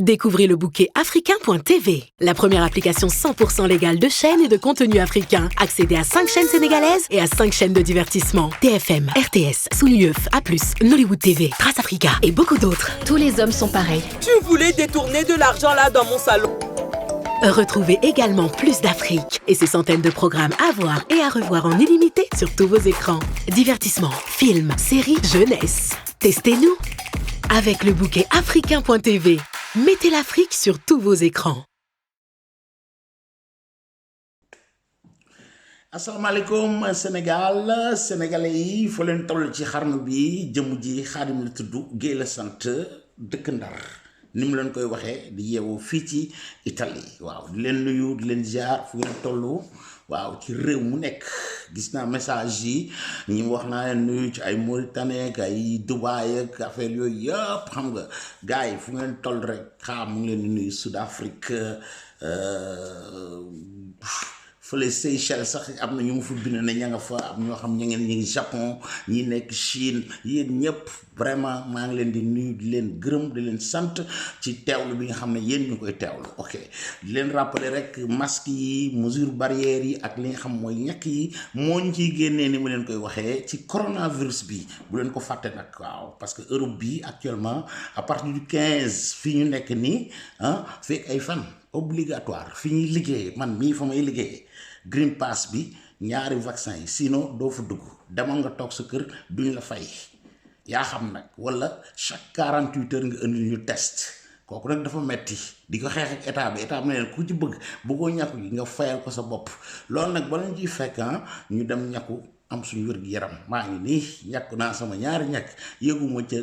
Découvrez le bouquet africain.tv, la première application 100% légale de chaînes et de contenu africain. Accédez à 5 chaînes sénégalaises et à 5 chaînes de divertissement. TFM, RTS, Soulieuf, A+, Nollywood TV, Trace Africa et beaucoup d'autres. Tous les hommes sont pareils. Tu voulais détourner de l'argent là dans mon salon. Retrouvez également plus d'Afrique et ses centaines de programmes à voir et à revoir en illimité sur tous vos écrans. Divertissement, films, séries, jeunesse. Testez-nous. Avec le bouquet africain.tv. Mettez l'Afrique sur tous vos écrans. asalaamaaleykum Sénégal sénégalais yi foo leen toll ci xarnu bi jëm ji Xaadim la tudd Guèye la sant dëkk Ndar ni mu leen koy waxee di yeewu fii ci Italie waaw di leen nuyu di leen ziar fu ngeen tollu waaw ci réew mu nekk gis naa message yi ñi wax naa leen nuyu ci ay Mauritanie ak ay Dubaï ak affaire yooyu yëpp xam nga gars yi fu ngeen toll rek mu ngi leen di nuyu Sud Afrique fële Seychelles sax am na ñu mu fa bind ne ña nga fa am ñoo xam ña ngeen ñi ngi Japon ñi nekk Chine yéen ñëpp vraiment maa ngi leen di nuyu di leen gërëm di leen sant ci teewlu bi nga xam ne yéen ñu koy teewlu ok di leen rappeler rek masque yi mesure barrière yi ak li nga xam mooy ñàkk yi moo ñu ciy génnee ni mu leen koy waxee ci coronavirus bi bu leen ko fàtte nag waaw parce que Europe bi actuellement à partir du 15 fii ñu nekk nii fekk ay fan obligatoire fi ñuy liggéey man mii fa may liggéeyee Green Pass bi ñaari vaccin yi sinon doo fa dugg demal nga toog sa kër duñ la fay yaa xam nag wala chaque 48 heures nga indil ñu test kooku nag dafa metti di ko xeex ak état bi ne leen ku ci bëggoo ñàkku gi nga fayal ko sa bopp loolu nag ba lañ ciy fekk ñu dem ñàkku am suñu wér gi yaram maa ngi nii ñàkku naa sama ñaari ñàkk yëguma ca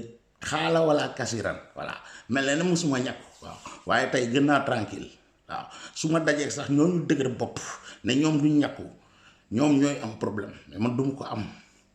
xaala wala kasiran voilà mel na ne musuma ñàkku waaw waaye tey gën naa tranquille waaw su ma dajee sax ñooñu dëgër bopp ne ñoom duñ ñàkku ñoom ñooy am problème mais man duma ko am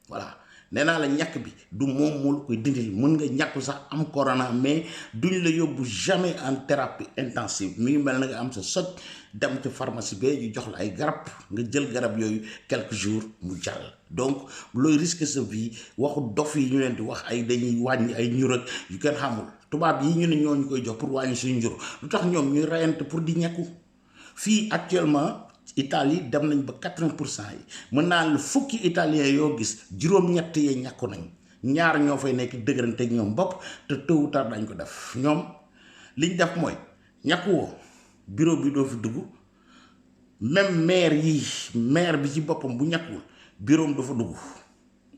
voilà nee naa la ñàkk bi du moom moo la koy dindil mën nga ñàkku sax am corona mais duñ la yóbbu jamais en thérapie intensive mi ngi mel na nga am sa soj dem ci pharmacie bee ñu jox la ay garab nga jël garab yooyu quelques jours mu jàll donc looy risquer sa vie waxu dof yi ñu leen di wax ay dañuy wàññi ay ñur ak yu kenn xamul tubaab yi ñu ne ñoo ñu koy jox pour wàññi suñu njur lu tax ñoom ñuy rayante pour di ñàkku fii actuellement Italie dem nañ ba 80% yi mën naa la fukki italien yoo gis juróom-ñett yee ñàkku nañ ñaar ñoo fay nekk dëgërante ak ñoom bopp te tôt ou tard dañ ko def ñoom liñ def mooy ñàkku woo bureau bi doo fi dugg même maire bi ci boppam bu ñàkkuwul bureau dafa dugg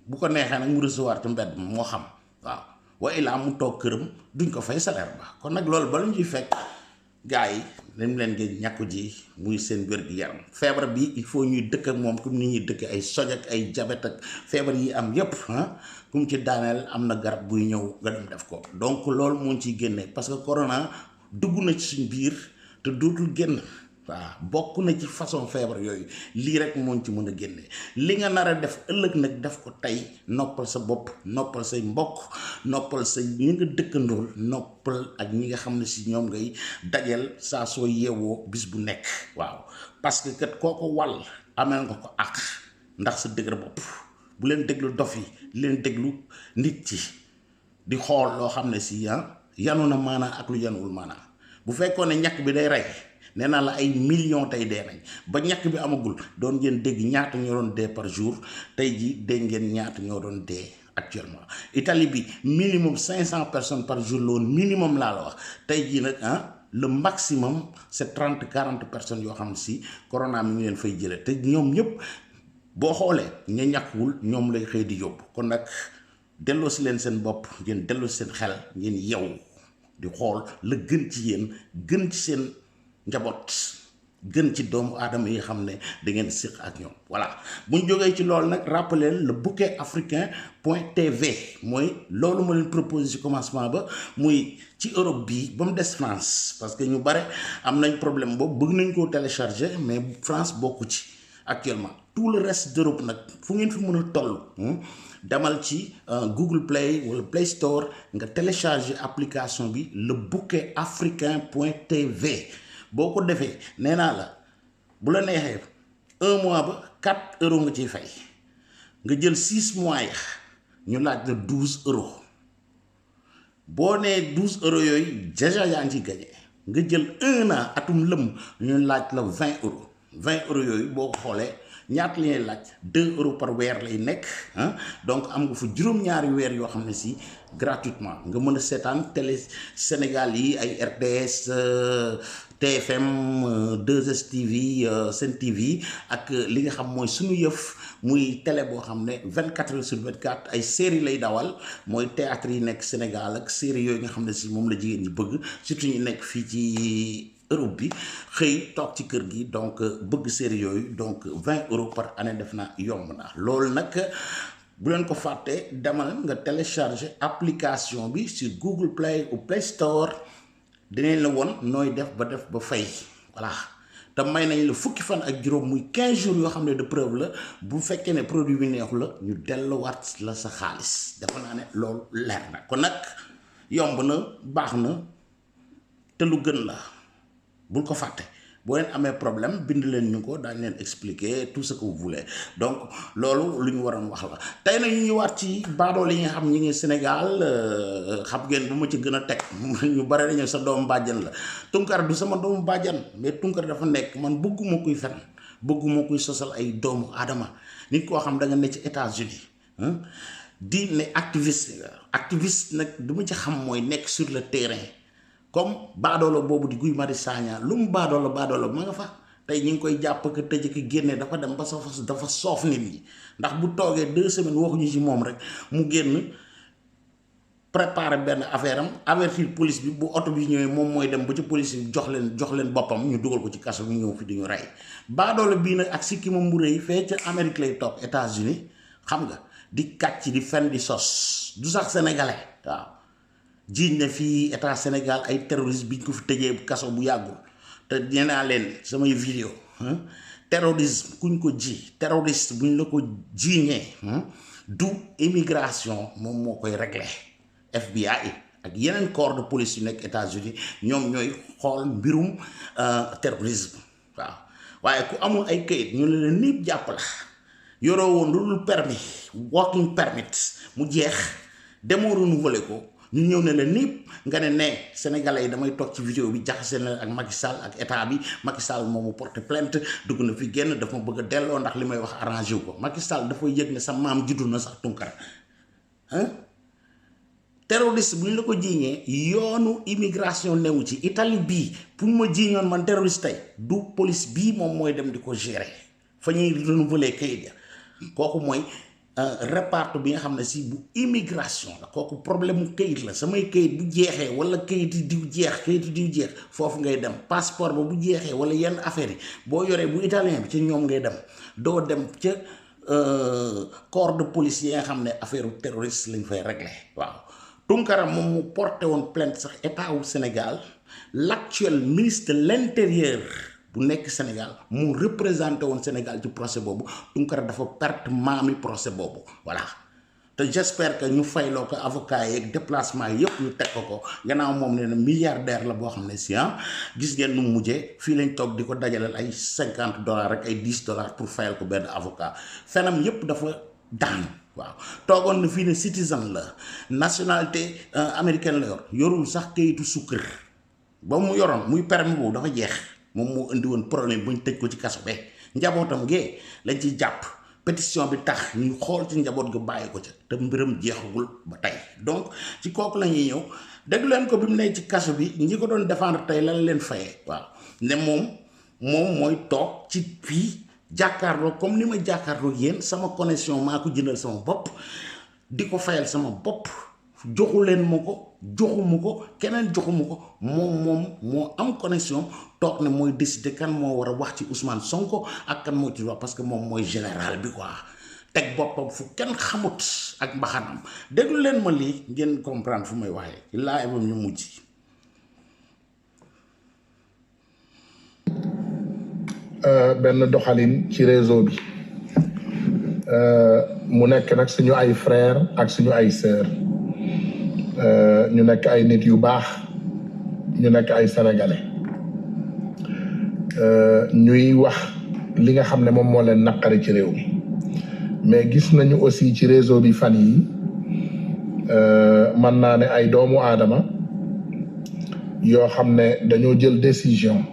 bu ko neexee nag mu recevoir ci mbedd moo xam waaw wa ilaa mu toog këram duñ ko fay salaire ba kon nag loolu ba lu ñuy fekk gars yi dañ leen ngeen ñàkku ji muy seen wér-gu-yaram feebar bi il faut ñuy dëkk ak moom comme ni ñuy dëkk ay soj ak ay jabet ak feebar yi am yépp kum ci daaneel am na garab buy ñëw nga dem def ko donc loolu moo ciy génnee parce que corona dugg na ci suñ biir te dootul génn waaw bokk na ci façon feebar yooyu lii rek moo ci mën a génne li nga nar a def ëllëg nag def ko tey noppal sa bopp noppal say mbokk noppal sa ñi nga dëkkandool noppal ak ñi nga xam ne si ñoom ngay dajeel saa soo yeewoo bis bu nekk waaw parce que kat koo ko wàll ameel nga ko àq ndax sa dëgër bopp bu leen déglu dof yi leen déglu nit ci di xool loo xam ne si yanu na maanaa ak lu yanuwul maanaa bu fekkoon ne ñàkk bi day rey nee naa la ay millions tey dee nañ ba ñàkk bi amagul doon ngeen dégg ñaata ñoo doon dee par jour tey ji dégg ngeen ñaata ñoo doon dee actuellement Italie bi minimum 500 personnes par jour la woon minimum laa la wax tey jii nag le maximum c'est 30-40 personnes yoo xam ne si corona mi ngi leen fay jëlee te ñoom ñëpp boo xoolee ña ñàkkuwul ñoom lay xëy di yóbbu kon nag delloo si leen seen bopp ngeen delloo si seen xel ngeen yew di xool la gën ci yéen gën ci seen njaboot gën ci doomu aadama yi xam ne da ngeen siq ak ñoom voilà buñ jógee ci loolu nag rappeler le bouquet africain.tv mooy loolu ma leen proposé ci commencement ba muy ci Europe bi ba mu des France parce que ñu bare am nañ problème boobu bëgg nañ koo télécharger mais France bokku ci actuellement tout le reste d'Europe nag fu ngeen fi mën a toll demal ci Google Play wala Play Store nga télécharger application bi le bouquet africain.tv boo ko defee nee naa la bu la neexee 1 mois ba 4 euros nga ciy fay nga jël 6 mois ya ñu laaj la 12 euros boo nee 12 euros yooyu déjà yaa ngi ci gagné nga jël 1 an atum lëm ñu laaj la 20 euros 20 euros yooyu boo ko xoolee ñaata li ñuy laaj 2 euros par weer lay nekk donc am nga fa juróom-ñaari weer yoo xam ne si gratuitement nga mën a seetaan télé Sénégal yi ay RTS TFM 2STV Sen TV ak li nga xam mooy suñu yëf muy télé boo xam ne 24 heures sur 24 ay série lay dawal mooy théâtre yi nekk Sénégal ak série yooyu nga xam ne si moom la jigéen ñi bëgg surtout ñu nekk fii ci Europe bi xëy toog ci kër gi donc bëgg série yooyu donc 20 euros par année def naa yomb na loolu nag bu leen ko fàtte demal nga télécharger application bi sur Google Play ou Play Store dinañ la woon nooy def ba fay voilà te may nañ la fukki fan ak juróom muy 15 jours yoo xam ne de preuve la bu fekkee ne produit bi neexu la ñu delluwaat la sa xaalis dafa naa ne loolu leer na kon nag yomb na baax na te lu gën la bul ko fàtte boo leen amee problème bind leen ñu ko daañu leen expliquer tout ce que vous voulez donc loolu lu ñu waroon wax la tey nag ñu ñëwaat ci baadool yi nga xam ñi ngi Sénégal xam ngeen bu ma ci gën a teg ñu bare dañu sa doomu bàjjan la Tunkara du sama doomu bàjjan mais Tunkara dafa nekk man bëgguma kuy fen bëgguma kuy sosal ay doomu aadama nit koo xam da nga ne ci États-Unis di ne activiste nag du ma ci xam mooy nekk sur le terrain comme baadoolo boobu di Guy Marius Sagna lu mu baadoolo ma nga fa tey ñu ngi koy jàpp ko tëj ko génne dafa dem ba dafa soof nit ñi ndax bu toogee 2 semaines waxuñu ci moom rek mu génn préparer benn affaire am avertir police bi bu oto bi ñëwee moom mooy dem ba ci police bi jox leen boppam ñu dugal ko ci kaso bi ñëw fi di ñu rey baadoolo bii nag ak sikki moom bu rëy fee ca Amérique lay toog États-Unis xam nga di kàcc di fen di sos du sax sénégalais waaw jiiñ na fii état Sénégal ay terroriste biñ ko fi tëjee kaso bu yàggul te nee naa leen samay vidéo terrorisme kuñ ko terroriste buñ la ko jiiñee du immigration moom moo koy réglé FBI ak yeneen corps de police yu nekk États-Unis ñoom ñooy xool mbirum terrorisme waaw waaye ku amul ay kayit ñu ne la niib jàpp la yoroo woon lu dul permis working permit mu jeex demoo renouveler ko ñu ñëw ne la niip nga ne sénégalais yi damay toog ci vidéo bi jaxase na ak Macky Sall ak état bi Macky Sall moom mu porté plainte dugg na fi génn dafa ma bëgg a delloo ndax li may wax arrangé wu ko Macky Sall dafay yëg ne sa maam juddu na sax Tunkara terroriste bu ñu la ko jiiñee yoonu immigration newu ci Italie bii pour ma jiiñoon man terroriste tey du police bii moom mooy dem di ko gérer fa ñuy renouveler kayit ya kooku mooy réparto bi nga xam ne si bu immigration la kooku problème mu kayit la samay kayit bu jeexee wala kayit diw jeex foofu ngay dem passeport ba bu jeexee wala yenn affaire yi boo yoree bu italien bi ca ñoom ngay dem doo dem ca corps de police yi nga xam ne affaire terroriste lañ fay régler waaw Tunkara moom mu porté woon plainte sax état wu Sénégal l'actuel ministre de l'intérieur bu nekk Sénégal mu représenté woon Sénégal ci procès boobu Tunkara dafa perte maami procès boobu voilà te j'espère que ñu fayloo ko avocat yeeg déplacement yëpp ñu teg ko gannaaw moom nee na milliardaire la boo xam ne si gis ngeen nu mujjee fii lañ toog di ko dajaleel ay $50 rek ay $10 pour fayal ko benn avocat fenam yëpp dafa daan waaw toogoon na fii ne citizen la nationalité américaine la yorul sax kayitu sukkër ba mu yoroon muy permis boobu dafa jeex moom moo indi woon problème bu ñu tëj ko ci kaso be njabootam gee lañ ci jàpp pétition bi tax ñu xool ci njaboot ga bàyyi ko ca te mbiram jeexagul ba tey donc ci kooku la ñuy ñëw dégg leen ko bi mu ne ci kaso bi ñi ko doon défendre tey lan leen fayee waaw ne moom mooy toog ci fii jàkkaarloo comme ni ma jàkkaarloo yéen sama connexion maa ko jëndal sama bopp di ko fayal sama bopp joxu leen ma ko joxuma ko keneen joxuma ko moom moo am connexion toog ne mooy décider kan moo war a wax ci Ousmane Sonko ak kan moo ci wax parce que moom mooy général bi quoi teg boppam fu kenn xamut ak mbaxanam déglu leen ma lii ngeen comprendre fu may waxee ci laa ebam ñu mujj benn doxalin ci réseau bi mu nekk nag suñu ay frère ak suñu ay sœur ñu nekk ay nit yu baax ñu nekk ay sénégalais ñuy wax li nga xam ne moom moo leen naqari ci réew mi mais gis nañu aussi ci réseau bi fan yi man naa ne ay doomu aadama yoo xam ne dañoo jël décision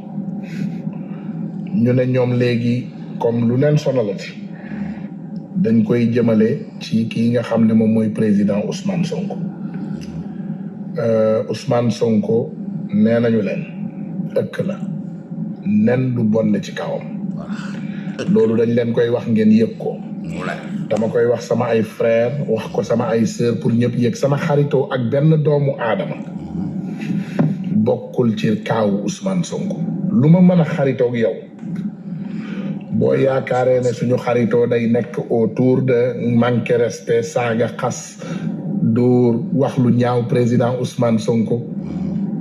ñu ne ñoom léegi comme lu leen sonalati dañ koy jëmale ci kii nga xam ne moom mooy président Ousmane Sonko. Ousmane Sonko nee nañu leen ëkk la nen du bon ci kawam. loolu dañ leen koy wax ngeen yëg ko. dama koy wax sama ay frère wax ko sama ay sœur pour ñëpp yëg sama xaritoo ak benn doomu aadama bokkul ci kaawu Ousmane Sonko. lu ma mën a xaritoo ak yow boo yaakaaree ne suñu xaritoo day nekk autour de manqué respect saaga xas dóor wax lu ñaaw président Ousmane Sonko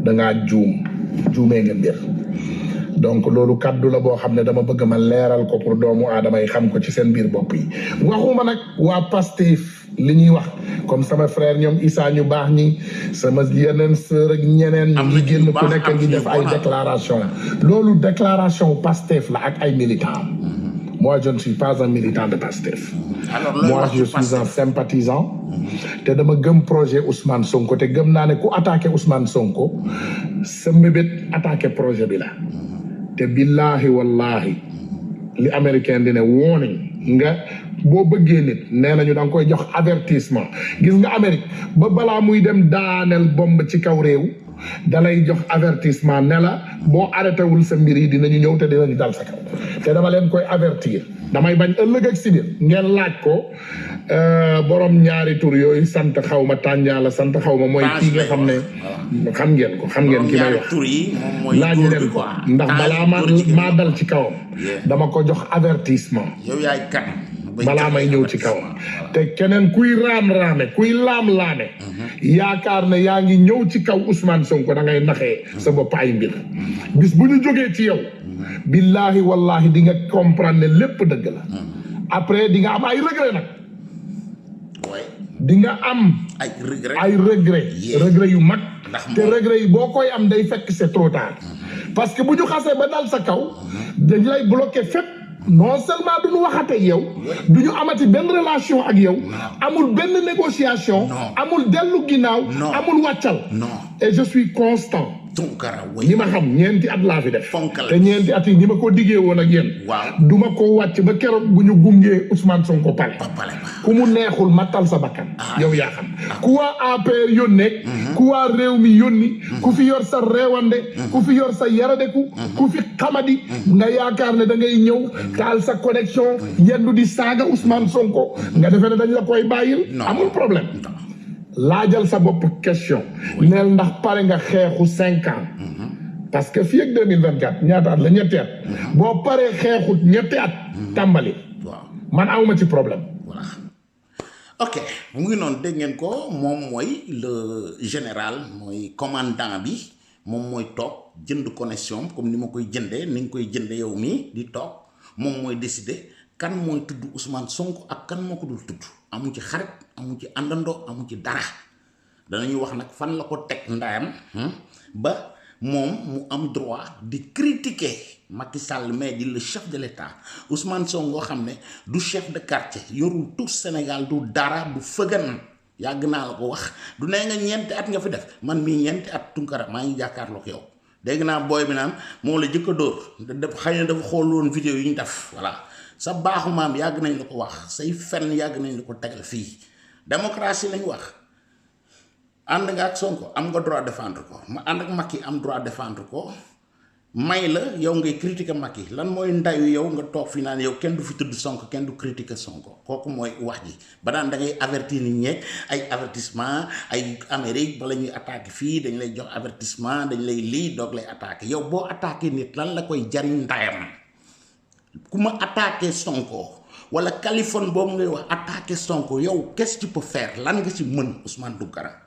da ngaa juumee nga mbir. donc loolu kaddu la boo xam ne dama bëgg ma leeral ko pour doomu aadama yi xam ko ci seen biir bopp yi waxuma nag waa Pastef li ñuy wax comme sama frère ñoom Issa ñu baax ñi sama yeneen sœur ak ñeneen ñu ngi génn ku nekk ngi def ay déclaration loolu déclaration Pastef la ak ay militants. Moi je ne suis pas un militant de Pastef. Moi je suis un sympathisant te dama gëm projet Ousmane Sonko te gëm naa ne ku attaqué Ousmane Sonko sa mébét attaqué projet bi la. te billahi wallahi li américain di ne warning nga boo bëggee nit nee nañu da nga koy jox avertissement gis nga Amérique ba balaa muy dem daaneel bomb ci kaw réew dalay jox avertissement ne la boo arrêté wul sa mbir yi dinañu ñëw te dinañu dal sa kaw te dama leen koy avertir damay bañ ëllëg ak si biir ngeen laaj ko borom ñaari tur yooyu sant xaw ma tànjaala sant xaw ma mooy kii nga xam ne xam ngeen ko xam ngeen ki may wax laaj leen ko ndax balaa maa dal ci kawam dama ko jox avertissement yow yaay kat balaa may ñëw ci kawam te keneen kuy raam-raame kuy laam-laame yaakaar ne yaa ngi ñëw ci kaw Ousmane Sonko da ngay naxee sa bopp ay mbir bis bu ñu jógee ci yow billahi wallahi di nga comprendre ne lépp dëgg la après di nga am ay regret nag di nga am ay regret yu mag te regret yi boo koy am day fekk c'est trop tard parce que bu ñu xasee ba dal sa kaw dañ lay bloqué fépp non seulement duñu waxate yow duñu amati benn relation ak yow amul benn négociation amul dellu ginnaaw amul wàccal et je suis constant ñi ma xam ñeenti at laa fi def te ñeenti at yi ñi ma ko diggee woon ak yéen du ma ko wàcc ba keroog bu ñu gungee Ousmane Sonko pale ku mu neexul mattal sa bakkan yow yaa xam ku waa APR yónnee ku waa réew mi yónni ku fi yor sa réewande ku fi yor sa yaradeku ku fi xamadi nga yaakaar ne da ngay ñëw taal sa connexion yendu di saaga Ousmane Sonko nga defee ne dañ la koy bàyyil amul problème laajal sa bopp question neel ndax pare nga xeexu 5 ans parce que fii ak 2024 ñaata at la ñetti at boo paree xeexu ñetti at tàmbali man awma ci problème voilà ok mu ngi noonu dégg ngeen ko moom mooy le général mooy commandant bi moom mooy toog jënd connexion comme ni ma koy jëndee ni nga koy jënde yow mii di toog moom mooy décider kan mooy tudd Ousmane Sonko ak kan moo ko dul tudd amu ci xarit amu ci àndandoo amu ci dara danañu wax nag fan la ko teg ndayam ba moom mu am droit di critiquer Macky Sall mais di le chef de l'État Ousmane Sonko xam ne du chef de quartier yorul tout Sénégal du dara du fëgan yàgg naa la ko wax du nee nga ñeenti at nga fi def man mii ñeenti at Tunkara maa ngi jàkkaarloo ak yow dégg naa booy bi naan moo la jëkk a dóor xëy na dafa xool woon vidéo yi ñu def voilà sa baaxu maam yàgg nañ la ko wax say fenn yàgg nañ la ko tegal fii démocratie lañ wax ànd nga ak Sonko am nga droit défendre ko ma ànd ak Macky am droit défendre ko may la yow ngay critiquer Macky lan mooy ndayu yow nga toog fi naan yow kenn du fi tudd Sonko kenn du critiquer Sonko kooku mooy wax ji ba daan da ngay avertir nit ñeeg ay avertissement ay Amérique bala ñuy attaquer fii dañ lay jox avertissement dañ lay lii doog lay attaquer yow boo attaquer nit lan la koy jariñ ndayam ku ma attaqué Sonko wala Kaliphone boobu ngay wax attaqué Sonko yow qu'est-ce que tu peux faire lan nga ci mën Ousmane Tounkara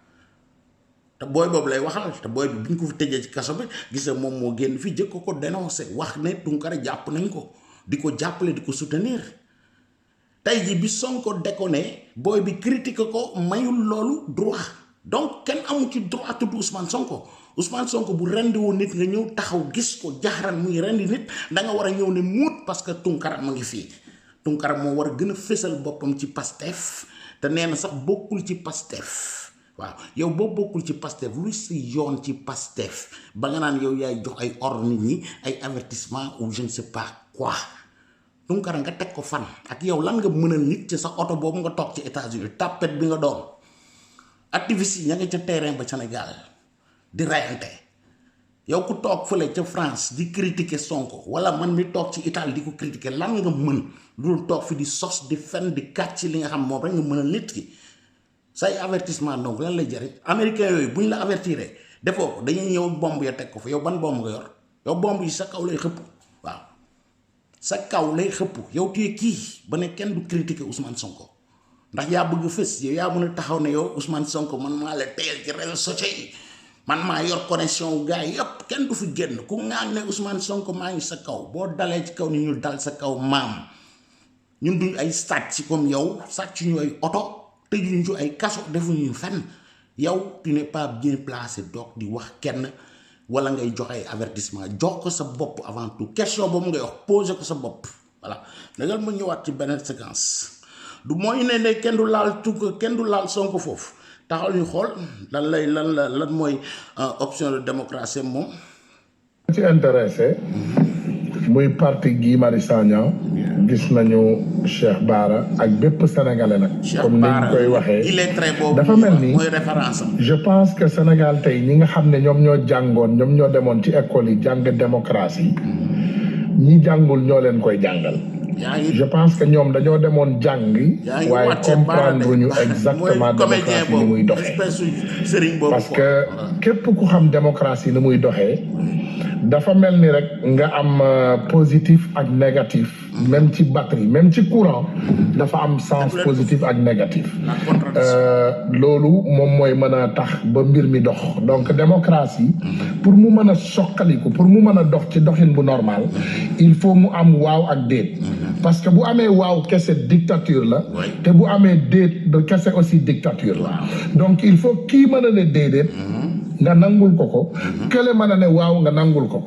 te booy boobu lay waxal te booy bi bu ñu ko fi tëjee ci kaso bi gis nga moom moo génn fii jëkk ko dénoncé wax ne Tounkara jàpp nañ ko di ko jàppale di ko soutenir tey ji bi Sonko déconné booy bi critique ko mayul loolu droit donc kenn amu ci droit tudd Ousmane Sonko Ousmane Sonko bu rendi woon nit nga ñëw taxaw gis ko jaxaran muy rendi nit da nga war a ñëw ne muut parce que Tounkara ma ngi fii Tounkara moo war a gën a fésal boppam ci Pastef te nee na sax bokkul ci Pastef waaw yow boo bokkul ci Pastef lu si yoon ci Pastef ba nga naan yow yaay jox ay ordre nit ñi ay avertissement ou je ne sais pas quoi Tunkara nga teg ko fan ak yow lan nga mën a nit ci sa oto boobu nga toog ci États-Unis tapet bi nga doon activiste yi ña nga ca terrain ba Sénégal di rayante yow ku toog fële ca France di critiquer Sonko wala man mi toog ci Italie di ko critiquer lan nga mën lu toog fi di sos di fen di kàcc li nga xam moom rek nga mën a nit ki say avertissement donc lan lay jëriñ américain yooyu buñ la avertiré defoo ko dañuy ñëw bomb ya teg ko fa yow ban bomb nga yor yow bomb yi sa kaw lay xëpp waaw sa kaw lay xëpp yow tuyee kii ba ne kenn du critiquer Ousmane Sonko ndax yaa bëgg fës yow yaa mën a taxaw ne yow Ousmane Sonko man maa la teel ci réseaux sociaux yi man maa yor connexion wu gars yëpp kenn du fi génn ku ngaan ne Ousmane Sonko maa ngi sa kaw boo dalee ci kaw ni ñu dal sa kaw maam ñun duñ ay sàcc comme yow sàcc ñu ay oto tëjuñ ci ay kaso defuñu fenn yow tu n'es pas bien placé donc di wax kenn wala ngay jox ay avertissement jox ko sa bopp avant tout question boobu ngay wax posé ko sa bopp voilà dagal ma ñëwaat ci beneen séquence du mooy ne kenn du laal tukk kenn du laal Sonko foofu taxal ñu xool lan mooy option de démocratie moom ci intéressé muy parti Guy Marius Sagna gis nañu Cheikh Bara ak bépp sénégalais nag comme niñ koy waxee il est très beau dafa mel ni mooy référence je pense que Sénégal tey ñi nga xam ne ñoom ñoo jàngoon ñoom ñoo demoon ci école yi jàng démocratie ñi jàngul ñoo leen koy jàngal je pense que ñoom dañoo demoon jàng waaye comprendre ñu exactement démocratie ni muy doxee parce que képp ku xam démocratie ni muy doxee dafa mel ni rek nga am positif ak négatif même ci batterie même ci courant dafa am sens positif ak négatif loolu moom mooy mën a tax ba mbir mi dox donc démocratie pour mu mën a soqaliku pour mu mën a dox ci doxin bu normal il faut mu am waaw ak déet parce que bu amee waaw kese dictature la te bu amee déet de kese aussi dictature la donc il faut kii mën a ne déedéet nga nangul ko kële mën a ne waaw nga nangul ko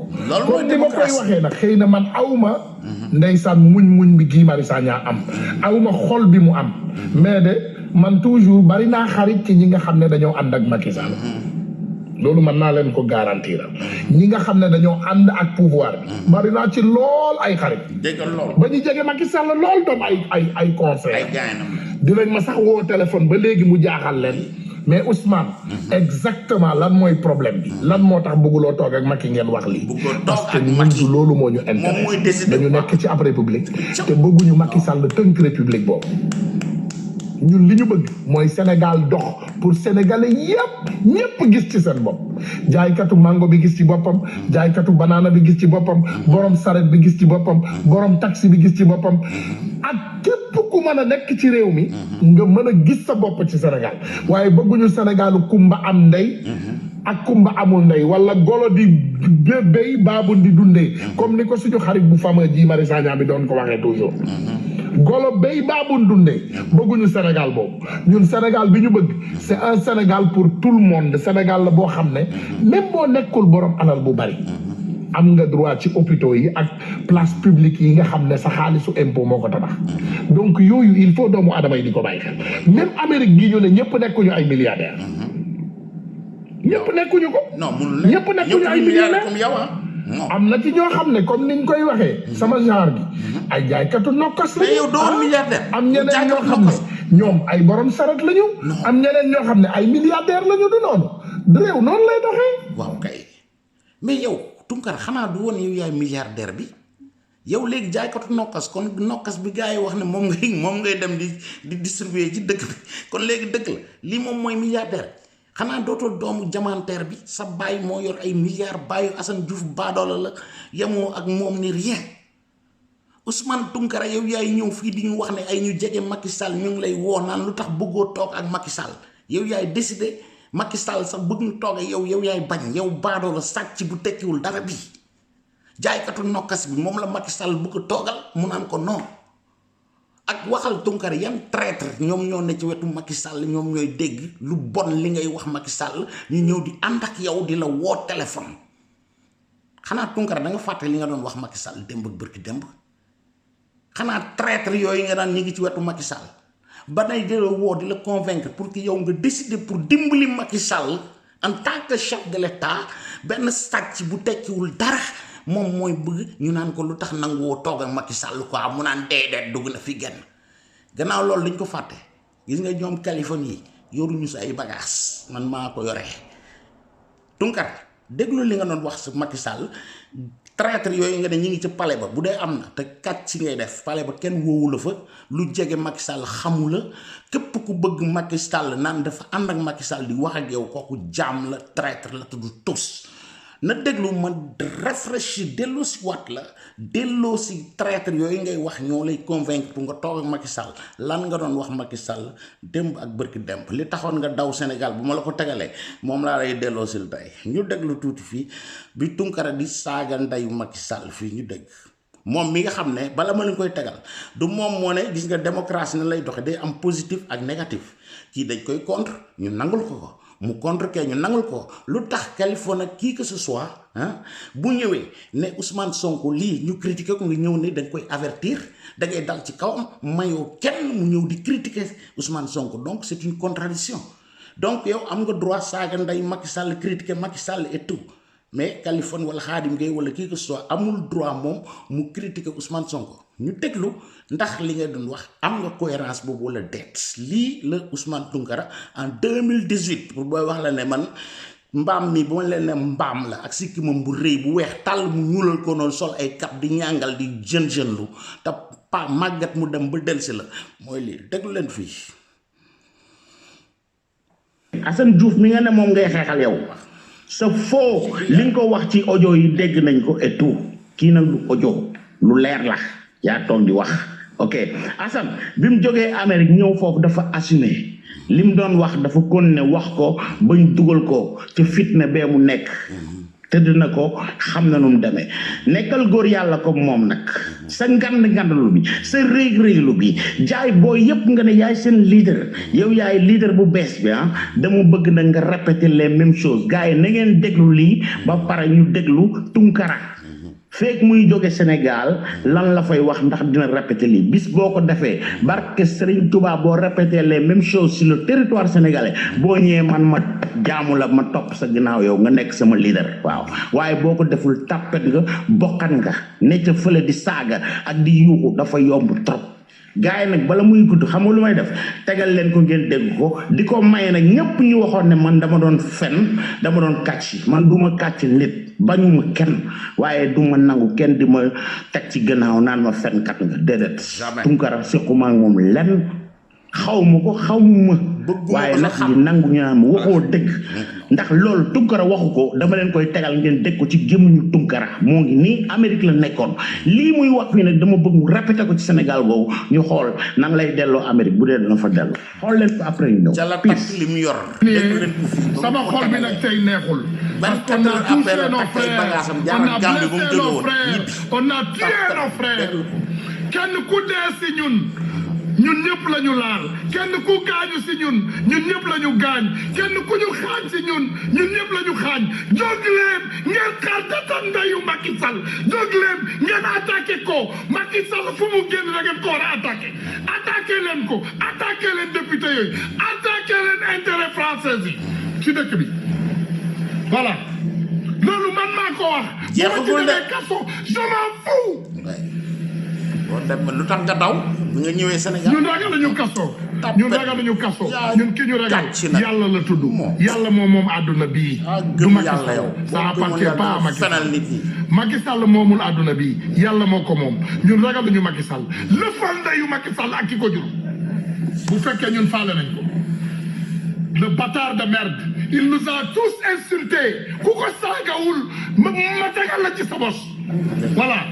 comme ni ma koy waxee nag xëy na man awma ndeysaan muñ bi Guy Marius Sagna am awma xol bi mu am mais de man toujours bari naa xarit ci ñi nga xam ne dañoo ànd ak Macky Sall loolu mën naa leen ko garantir ñi nga xam ne dañoo ànd ak pouvoir bi bari naa ci lool ay xarit ba ñu jege Macky Sall lool doom ay conseil dinañ ma sax woo téléphone ba léegi mu jaaxal leen mais Ousmane exactement lan mooy problème bi lan moo tax bëgguloo toog ak Macky ngeen wax lii parce que ñun loolu moo ñu intéressé dañu nekk ci ab république te bëgguñu Macky Sall tënk république boobu ñun li ñu bëgg mooy Sénégal dox pour sénégalais ñëpp gis ci seen bopp jaaykatu mango bi gis ci boppam jaaykatu banaana bi gis ci boppam borom saret bi gis ci boppam borom taxi bi gis ci boppam ak képp ku mën a nekk ci réew mi nga mën a gis sa bopp ci Sénégal waaye bëgguñu Sénégalu kumba am ndey ak kumba amul ndey wala golo di béy baabu di dundee comme ni ko suñu xarit bu fameux Guy Marius Sagna bi doon ko waxee toujours golo béy baabu dundee bëgguñu Sénégal boobu ñun Sénégal bi ñu bëgg c'est un Sénégal pour tout le monde Sénégal la boo xam ne même boo nekkul borom alal bu bari am nga droit ci hôpitaux yi ak place publique yi nga xam ne sa xaalisu impôt moo ko tabax donc yooyu il faut doomu adama yi di ko bàyyi xel même Amérique gi ñu ne ñëpp nekkuñu ay milliardaires ñëpp nekkuñu ko ñëpp nekkuñu ay milliardaires comme yow am na ci ñoo xam ne comme niñ koy waxee sama genre gi ay jaaykatu nokkas la yow doo milliardaire am ñeneen ñoo xam ne ñoom ay borom saret lañu am ñeneen ñoo xam ne ay milliardaire lañu du noonu réew noonu lay doxee waaw kay mais yow Tunkara xanaa du woon yow yaay milliardaire bi yow léegi jaaykatu nokkas kon nokkas bi gars yi wax ne moom ngay dem di distribuer ci dëkk bi kon léegi dëkk la lii moom mooy milliardaire xanaa dootoo doomu jamanteer bi sa baay moo yor ay milliards baayu Assane Diouf baadoola la yemoo ak moom ni rien Ousmane Tunkara yow yaay ñëw fii di ñu wax ne ay ñu jege Macky Sall ñu ngi lay woo naan lu tax bëggoo toog ak Macky Sall yow yaay décidé Macky Sall sax bëgg ñu toog ak yow yaay bañ yow baadoola sàcc bu tekkiwul dara bi jaaykatu nokkas bi moom la Macky Sall bëgg toogal mu naan ko non ak waxal Tunkara yan traître ñoom ñoo ne ci wetu Macky Sall ñoom ñooy dégg lu bon li ngay wax Macky Sall ñu ñëw di ànd ak yow di la woo téléphone xanaa Tunkara da nga fàtte li nga doon wax Macky Sall démb ak bërki démb xanaa traître yooyu nga daan ñu ngi ci wetu Macky Sall ba nay di la woo di la convaincre pour que yow nga décider pour dimbali Macky Sall en tant que chef de l'État benn sàcc bu tekkiwul dara moom mooy bëgg ñu naan ko lu tax nanguwoo toog ak Macky Sall quoi mu naan déedéet dugg na fi genn gannaaw loolu dañ ko fàtte gis nga ñoom Californie yi yoruñu sa ay bagages man maa ko yoree Tunkara déglu li nga doon wax sa Macky Sall traître yooyu nga ne ñi ngi ci palais ba bu dee am na te kat ci ngay def palais ba kenn woowu la fa lu jege Macky Sall xamu la képp ku bëgg Macky Sall naan dafa ànd ak Macky Sall di wax ak yow kooku jaam la traître la tudd tus na déglu ma réfléchir delloo si waat la delloo si traître yooyu ngay wax ñoo lay convaincre pour nga toog ak Macky Sall lan nga doon wax Macky Sall démb ak bërki démb li taxoon nga daw Sénégal bu ma la ko tegalee moom laa lay delloo sil tey ñu déglu tuuti fii bi Tunkara di saaga ndeyu Macky Sall fii ñu dégg moom mi nga xam ne bala ma leen koy tegal du moom moo ne gis nga démocratie na lay doxe day am positif ak négatif kii dañ koy contre ñu nangul ko mu contre kee ñu nangul ko lu tax Californie qui que ce soit bu ñëwee ne Ousmane Sonko lii ñu critiquer ko nga ñëw ne dañ koy avertir da ngay dal ci kawam mayoo kenn mu ñëw di critiquer Ousmane Sonko donc c'est une contradiction donc yow am nga droit saaga nday Macky Sall critiquer Macky Sall et tout mais Californie wala Khadim Gueye wala qui que ce soit amul droit moom mu critiquer Ousmane Sonko ñu déglu ndax li nga doon wax am nga cohérence boobu wala déet lii la Ousmane Tunkara en 2018 pour booy wax la ne man mbaam mi bu ma leen ne mbaam la ak sikki moom bu rëy bu weex tàll mu ñuulal ko noonu sol ay cap di ñàngal di jeune lu te pa màggat mu dem ba delsi la mooy lii déglu leen fii Assane Diouf mi nga ne moom ngay xeexal yow sa faux li nga ko wax ci audio yi dégg nañ ko et tout kii nag du audio lu leer la yaa toog di wax ok Assane bi mu jógee Amérique ñëw foofu dafa assumer li mu doon wax dafa continuer wax ko bañ dugal ko ci fitna bee mu nekk tëdd na ko xam na nu mu demee nekkal góor yàlla ko moom nag sa ngandlu bi sa rëy-rëylu bi jaay booy yépp nga ne yaay seen leader yow yaay leader bu bees bi dama bëgg na nga répéter les mêmes choses gars yi na ngeen déglu lii ba pare ñu déglu Tunkara fekk muy jóge Sénégal lan la fay wax ndax dina répéter lii bis boo ko defee barke Serigne Touba boo répéter les mêmes choses sur le territoire sénégalais boo ñëwee man ma jaamu la ma topp sa ginnaaw yow nga nekk sama leader waaw waaye boo ko deful tàppet nga bokkan nga ne ca fële di saaga ak di yuuxu dafa yomb trop gaay nag bala muy gudd xam nga lu may def tegal leen ko ngeen dégg ko di ko maye nag ñépp ñu waxoon ne man dama doon fen dama doon kàcc man du ma kàcc nit bañuma kenn waaye du ma nangu kenn di ma teg ci gannaaw naan ma fenkat nga déedéet Tunkara séquma ak moom lenn xaw ma ko xawma waaye nag di nangu ñu naan ma waxoo dëgg ndax loolu Tunkara waxu ko dama leen koy tegal ngeen dégg ko ci gémmiñu Tunkara moo ngi nii Amérique la nekkoon lii muy wax fii nag dama bëgg mu répété ko ci Sénégal boobu ñu xool nan lay delloo Amérique bu dee dana fa dellu xool leen ko après ñu ñëw li mu yor sama xol bi nag tey neexul parce qu'on a touché nos frères on a tué nos frères kenn ku dee si ñun ñëpp la ñu laal kenn ku gaañu si ñun ñëpp la ñu gaañ kenn ku ñu xaañ si ñun ñëpp la ñu xaañ jóg leen ngeen xaar datan ndeyu Macky Sall jóg leen ngeen attaqué ko Macky Sall fu mu génn da ngeen ko war a attaqué leen ko attaqué leen député yooyu attaqué leen intérêt français yi ci dëkk bi voilà loolu man maa ko wax jeexagul de kaso je m'en fous lu tax nga daw bi nga ñëwee Sénégal ñun ragal nañu kaso ñun ki ñu ragal yàlla la tudd yàlla moom àdduna bii du Macky Sall ça appartient pas à Macky Sall moomul àdduna bii yàlla moo ko moom ñun ragal nañu Macky Sall lëfal ndeyu Macky Sall ak ki ko jur bu fekkee ñun faale nañ ko le bâtard de merde il nous a tous insultés ku ko saagawul ma tegal la ci sa bos voilà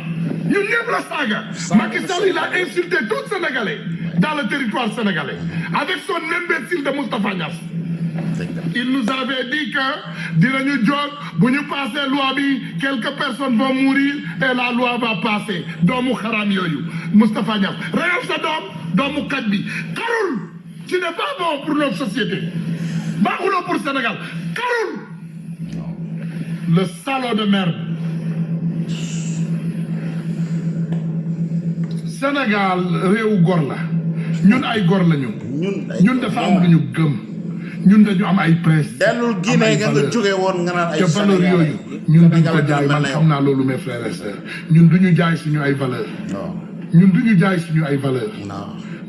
ñun ñëpp la saaga Macky Sall il a insulté tout Sénégalais dans le territoire sénégalais avec son imbécile de Moustapha Niasse il nous avait dit que dinañu jóg bu ñu passer loi bi quelques personnes vont mourir et la loi va passer doomu xaram yooyu Moustapha Niasse reyal sa doomu kat bi xarul tu n'es pas bon pour notre société baaxuloo pour Sénégal xarul le salaud de merde Sénégal réewu gor la ñun ay gor lañu ñun dafa am lu ñu gëm ñun dañu am ay presse dellul Guinée nga jóge woon nga naan ay valeur yooyu ñun duñ ko jaay man xam naa loolu mes frères et sœurs ñun duñu jaay suñu ay valeur ñun duñu jaay suñu ay valeur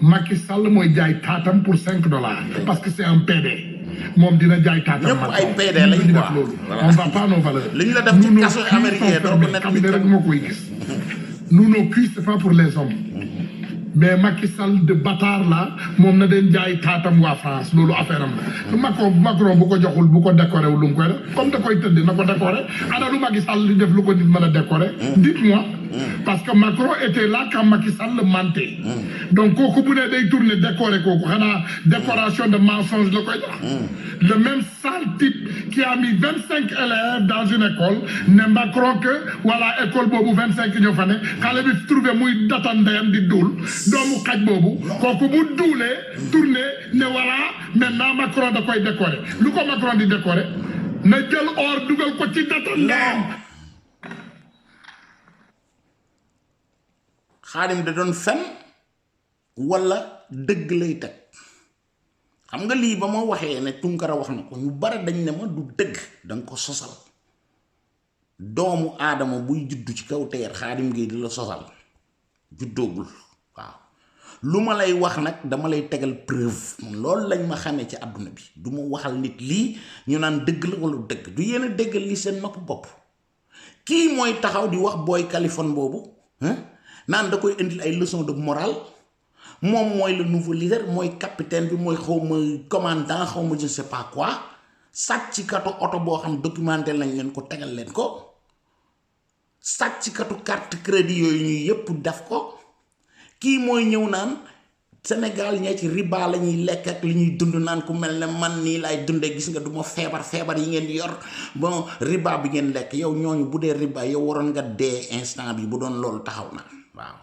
Macky Sall mooy jaay taatam pour $5 parce que c'est un PD moom dina jaay taatam ñëpp ay PD lañ def loolu on va pas nos valeurs liñ la def ci kaso américain doo ko nekk rek moo koy gis nous nos culs c'est pas pour les hommes mais Macky Sall de bâtard là moom na den jaay taatam waa France loolu affaire am la Macron bu ko joxul bu ko décoré wu lu mu koy def comme da koy tëdd na ko décoré ana lu Macky Sall di def lu ko nit mën a décoré dites-moi parce que Macron était là quand Macky Sall le mentait donc kooku bu ne day tourner décoré kooku xanaa décoration de mensonge la koy jox le même sale type qui a mis 25 élèves dans une école ne Macron que voilà école boobu 25 ñoo fa ne xale bi trouvé muy datan ndeyam di duul doomu xaj boobu kooku bu duulee tourné ne voilà maintenant Macron da koy décorer lu ko Macron di décorer na jël or dugal ko ci data ndeyam Xaadim da doon fen wala dëgg lay teg xam nga lii ba ma waxee ne Tunkara wax na ko ñu bare dañ ne ma du dëgg danga ko sosal doomu aadama buy juddu ci kaw teer Xaadim Gueye di la sosal juddoogul waaw lu ma lay wax nag dama lay tegal preuve loolu lañ ma xamee ci àdduna bi du ma waxal nit lii ñu naan dëgg la wala dëgg du yéen a déggal li seen nopp bopp kii mooy taxaw di wax booy Californie boobu naan da koy indil ay leçon de morale moom mooy le nouveau leader mooy capitaine bi mooy xaw ma commandant xaw ma je sais pas quoi sàcckatu oto boo xam documenté lañ leen ko tegal leen ko sàcckatu carte crédit yooyu ñuy yépp def ko kii mooy ñëw naan Sénégal ñee ci riba la ñuy lekk ak li ñuy dund naan ku mel ne man nii laay dundee gis nga du ma feebar yi ngeen di yor bon riba bi ngeen lekk yow ñooñu bu dee riba yow waroon nga dee instant bi bu doon loolu taxaw na waaw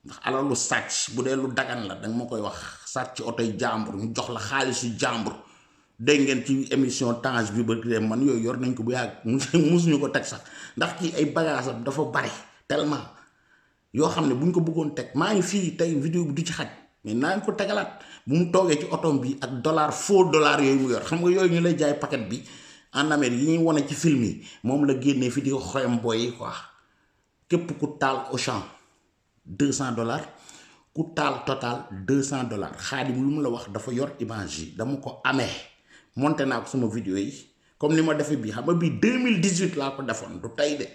ndax alalu sàcc bu dee lu dagan la danga ma koy wax sàcc otoy jàmbur ñu jox la xaalisu jàmbur dégg ngeen ci émission Tange bi ba man yooyu yor nañ ko bu yàgg musuñu ko teg sax ndax kii ay bagage am dafa bari tellement yoo xam ne buñ ko bëggoon teg maa ngi fii tey vidéo bi du ci xaj mais naa ngi ko tegalaat bu mu toogee ci otom bi ak faux dollar yooyu mu yor xam nga yooyu ñu lay jaay paquet bi en Amérique yi ñuy wane ci film yi moom la génnee fi di ko xoyam boy yi quoi képp ku taal Auchan $200 ku taal Total $200 Xaadim lu mu la wax dafa yor image yi dama ko amee monté naa ko sama vidéo yi comme ni ma defee bii xam nga bii 2018 laa ko defoon du tey de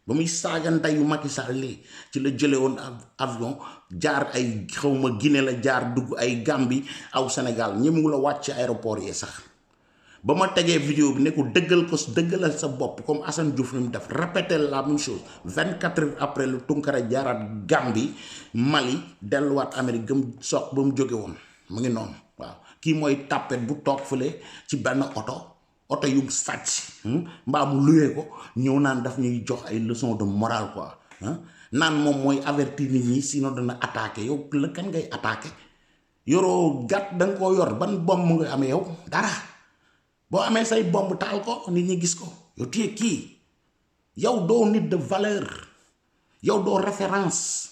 ba muy saaganta yu Macky Sall lii ci la jële woon avion jaar ay xawma Guinée la jaar dugg ay Gambie aw Sénégal ñemu la wàcc aéroport yi sax ba ma tegee vidéo bi ne ko dëggalal sa bopp comme Assane Diouf ni mu def répéter la même chose 24 heures après lu Tunkara jaaraat Gambie Mali delluwaat Amérique gëm soq ba mu jóge woon mu ngi noonu waaw kii mooy tàppet bu toog fële ci benn oto yu sàcc mbaa mu luwee ko ñëw naan daf ñuy jox ay leçon de morale quoi naan moom mooy avertir nit ñi sinon dana attaqué yow la kan ngay attaqué yoroo gàtt da nga koo yor ban bomb mu nga amee yow dara boo amee say bomb taal ko nit ñi gis ko yow téye kii yow doo nit de valeur yow doo référence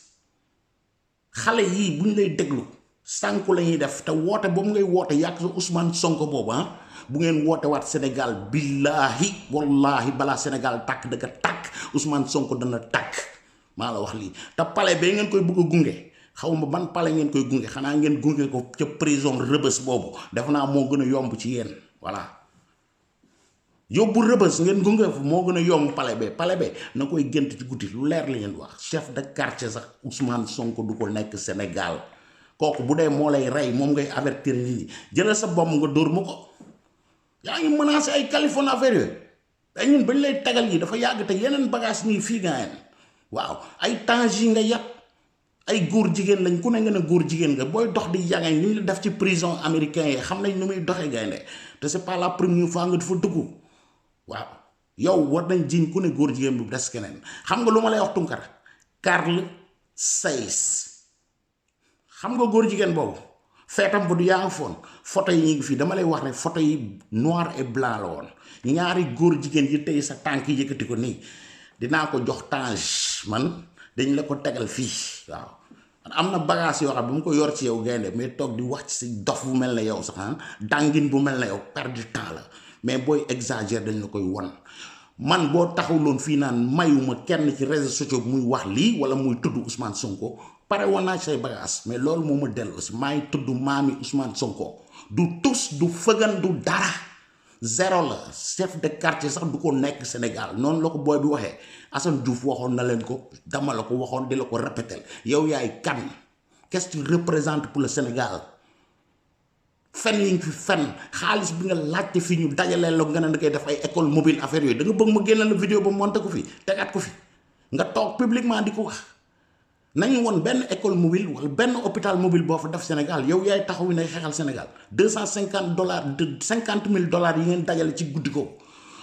xale yii bu ñu lay déglu sànku la ñuy def te woote boobu ngay woote yàq sa Ousmane Sonko boobu bu ngeen woote waat Sénégal billaahi wallaahi balaa Sénégal tàkk dëgg tàkk Ousmane Sonko dana tàkk maa la wax lii te palais ba ngeen koy bëgg a gunge xaw ma ban palais ngeen koy gunge xanaa ngeen gunge ko ca prison Rebeuss boobu def naa moo gën a yomb ci yéen voilà yóbbu Rebeuss ngeen gunge moo gën a yomb palais ba na koy gént ci guddi lu leer li ngeen wax chef de quartier sax Ousmane Sonko du ko nekk Sénégal kooku bu dee moo lay rey moom ngay avertir nit ñi jëlal sa bomb nga dóor ma ko yaa ngi menacé ay Californie affaire yooyu ay ñun bañ lay tagal yi dafa yàgg te yeneen bagage nii fii nga waaw ay Tange yi nga yàpp ay góor jigéen lañ ku ne nga ne góor jigéen nga booy dox di yàggañ ñu la def ci prison américain yi xam nañ nu muy doxee gaynde te c'est pas la première fois nga dafa dugg waaw yow war nañ jiñ ku ne góor jigéen bu des keneen xam nga lu ma lay wax Tunkara Carl Zeiss xam nga góor jigéen boobu feetam bu du yaa nga foon photo yi ñu ngi fii dama lay wax ne photo yi noir et blanc la woon ñaari góor jigéen yi tey sa tànk yi yëkkati ko nii dinaa ko jox Tange man dañ la ko tegal fii waaw am na bagage yoo xam bi mu ko yor ci yow gaynde mais toog di wax ci si dof bu mel ne yow sax dàngin bu mel ne yow perdre du temps la mais booy exagère dañ la koy won man boo taxawloon fii naan mayuma kenn ci réseaux sociaux muy wax lii wala muy tudd Ousmane Sonko pare woon naa say bagage mais loolu moo ma dellu si maa ngi tudd maami Ousmane Sonko du tus du fëgan du dara zéro la chef de quartier sax du ko nekk Sénégal noonu la ko booy bi waxee Assane Diouf waxoon na leen ko dama la ko waxoon di la ko répéter yow yaay kan qu'est-ce que tu représentes pour le Sénégal fen yi fi fen xaalis bi nga laajte fii ñu dajaleel la nga ne da koy def ay école mobile affaire yooyu da nga bëgg ma génne la vidéo ba monté ko fi tegaat ko fi nga toog publiquement di ko wax nañu woon benn école mobile wala benn hôpital mobile boo fa def Sénégal yow yaay taxaw ne xeexal Sénégal $250 de $50,000 yi ngeen dajale ci guddi ko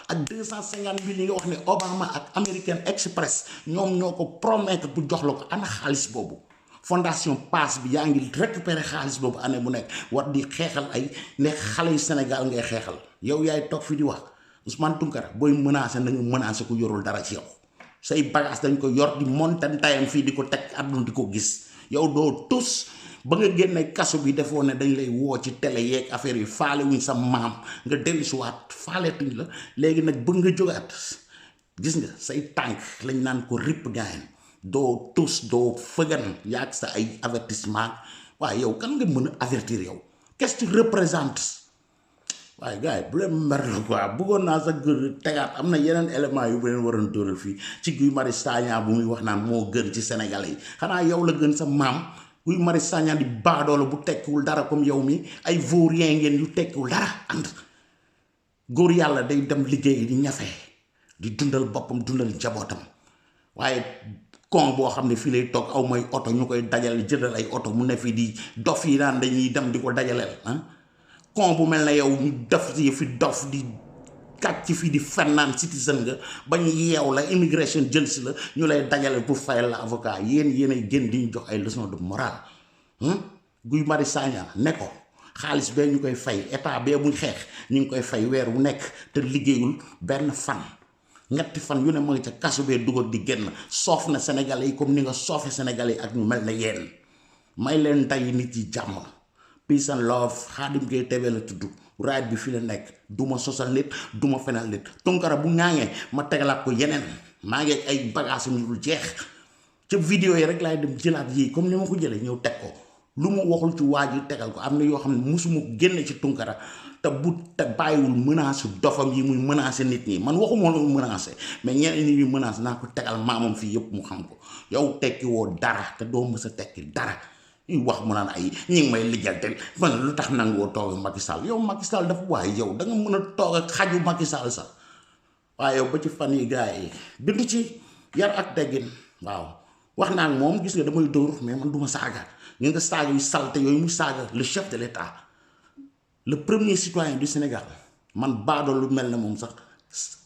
ak 250,000 yi nga wax ne Obama ak American Express ñoom ñoo ko promettre bu jox la ko ana xaalis boobu fondation passe bi yaa ngi récupérer xaalis boobu année bu nekk war di xeexal ay ne xale yu Sénégal ngay xeexal yow yaay toog fi di wax Ousmane Tounkara booy menacé na nga menacé ku yorul dara ci yow say bagage dañ ko yor di montan tayam fii di ko teg àdduna di ko gis yow doo tus ba nga génne kaso bi defoo ne dañ lay woo ci télé yeeg affaire yi faale wuñ sa maam nga dellusiwaat faaletuñ la léegi nag bëgg nga jógaat gis nga say tànk lañ naan ko ripp gaayen doo tus doo fëgan yaag sa ay avertissement waaye yow kan nga mën a avertir yow qu'est-ce que tu représentes waaye gars yi bu leen mer la quoi bëggoon naa sax gën tegaat am na yeneen élément yu bu leen waroon dóoral fii ci Guy Marius Sagna bu muy wax naan moo gën ci Sénégalais yi xanaa yow la gën sa maam Guy Marius Sagna di baadoola bu tekkiwul dara comme yow mi ay vaurien ngeen yu tekkiwul dara ànd góor yàlla day dem liggéey di ñafe di dundal boppam dundal njabootam waaye kon boo xam ne fii lay toog aw mooy oto ñu koy dajale jëndal ay oto mu ne fii di dof yi naan dañuy dem di ko dajaleel kon bu mel ne yow ñu def ci fi dof di kat ci fii di fen naan citizen nga ba ñu yeew la immigration jël si la ñu lay dajale pour fayal la avocat yéenay génn di ñu jox ay leçon de morale Guy Marius Sagna ne ko xaalis bee ñu koy fay état bee buñ xeex ñu ngi koy fay weer wu nekk te liggéeyul benn fan ñetti fan yu ne ma ngi ca kaso bee dugal di génn soof na Sénégalais yi comme ni nga soofe Sénégalais yi ak ñu mel ne yéen may leen tey nit yi jàmm peace and love Khadim Gueye TV la tudd raaj bi fi la nekk du ma sosal nit du ma fenal nit Tounkara bu ŋaaŋee ma tegalaat ko yeneen maa ngi ay bagages yu dul jeex ca vidéo yi rek laay dem jëlaat yii comme ni ma ko jëlee ñëw teg ko lu mu waxul ci waa ji tegal ko am na yoo xam ne musuma génne ci Tounkara te bu te bàyyiwul menace dofam yi muy menacé nit ñi man waxuma lu menacé mais ñeneen nit ñi menacé naa ko tegal maamam fii yëpp mu xam ko yow tekki woo dara te doo mës a tekki dara yu wax mu naan ay ñi ngi may lijjantel man lu tax nangoo toog ak Macky Sall yow Macky Sall dafa waaye yow da nga mën a toog ak xaju Macky Sall sax waaye yow ba ci fan yi gars yi bindu ci yar ak teggin waaw wax naa moom gis nga damay dóor mais man du ma saaga ñu nga saaga yu salte yooyu mu saaga le chef de l'État le premier citoyen du Sénégal man baadoo lu mel ne moom sax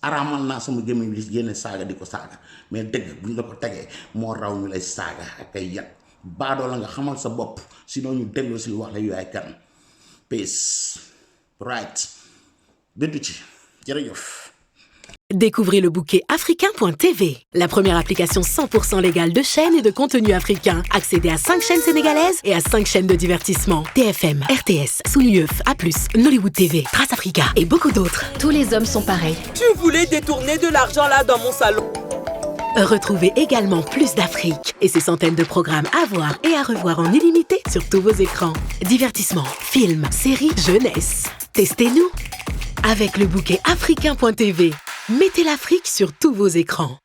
araamal naa sama gémmiñ bi génne saaga di ko saaga mais dëgg buñ la ko tegee moo raw ñu lay saaga ak ay yat baadoo la nga xamal sa bopp sinon ñu delloo si lu wax la yu ay kan peace right bindu ci jërëjëf. Découvrez le bouquet africain.tv, la première application 100% légale de chaînes et de contenu africain. Accédez à 5 chaînes sénégalaises et à 5 chaînes de divertissement. TFM, RTS, Soulieuf, A+, Nollywood TV, Trace Africa et beaucoup d'autres. Tous les hommes sont pareils. Tu voulais détourner de l'argent là dans mon salon. Retrouvez également plus d'Afrique et ses centaines de programmes à voir et à revoir en illimité sur tous vos écrans. Divertissement, films, séries, jeunesse. Testez-nous avec le bouquet africain.tv. Mettez l'Afrique sur tous vos écrans.